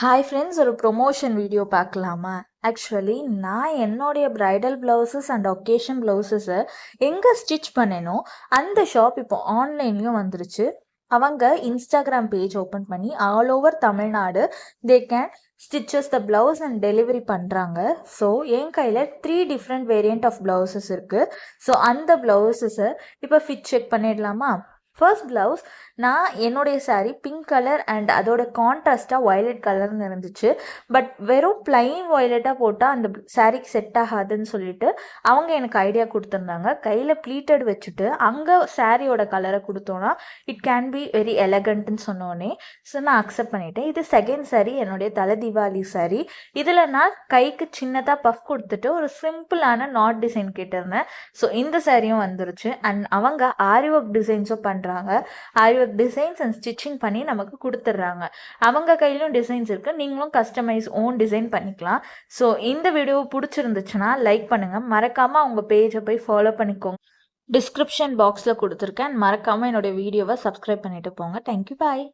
Hi friends, ஒரு promotion video பார்க்கலாமா? Actually நான் என்னுடைய பிரைடல் ப்ளவுசஸ் அண்ட் ஒகேஷன் ப்ளவுசஸை எங்கே ஸ்டிச் பண்ணேனோ அந்த ஷாப் இப்போ ஆன்லைன்லேயும் வந்துருச்சு. அவங்க இன்ஸ்டாகிராம் பேஜ் ஓப்பன் பண்ணி all over Tamil Nadu they can stitches the blouse and delivery பண்ணுறாங்க. ஸோ என் கையில் 3 டிஃப்ரெண்ட் வேரியண்ட் ஆஃப் ப்ளவுசஸ் இருக்குது. ஸோ அந்த ப்ளவுசஸை இப்போ ஃபிட் செக் பண்ணிடலாமா? ஃபர்ஸ்ட் ப்ளவுஸ், நான் என்னுடைய சாரீ பிங்க் கலர் அண்ட் அதோட கான்ட்ராஸ்டாக வயலட் கலர்னு இருந்துச்சு. பட் வெறும் பிளைன் வயலட்டாக போட்டால் அந்த சாரீக்கு செட் ஆகாதுன்னு சொல்லிட்டு அவங்க எனக்கு ஐடியா கொடுத்துருந்தாங்க. கையில் ப்ளீட்டட் வச்சுட்டு அங்கே சாரியோட கலரை கொடுத்தோன்னா இட் கேன் பி வெரி எலகண்ட்னு சொன்னோன்னே ஸோ நான் அக்செப்ட் பண்ணிட்டேன். இது செகண்ட் சாரீ, என்னுடைய தலை தீபாவளி சாரீ. இதில் நான் கைக்கு சின்னதாக பஃப் கொடுத்துட்டு ஒரு சிம்பிளான நாட் டிசைன் கேட்டிருந்தேன். ஸோ இந்த சாரியும் வந்துருச்சு. அண்ட் அவங்க ஆரி ஒர்க் டிசைன்ஸும் பண்ணுறாங்க. ஆரி ஒர்க் டிசைன்ஸ் அண்ட் ஸ்டிச்சிங் பண்ணி நமக்கு கொடுத்துட்றாங்க. அவங்க கையிலும் டிசைன்ஸ் இருக்குது, நீங்களும் கஸ்டமைஸ் ஓன் டிசைன் பண்ணிக்கலாம். ஸோ இந்த வீடியோ பிடிச்சிருந்துச்சுன்னா லைக் பண்ணுங்கள், மறக்காமல் அவங்க பேஜை போய் ஃபாலோ பண்ணிக்கோங்க. டிஸ்கிரிப்ஷன் பாக்ஸில் கொடுத்துருக்கேன். மறக்காமல் என்னோடய வீடியோவை சப்ஸ்கிரைப் பண்ணிட்டு போங்க. தேங்க்யூ, பாய்.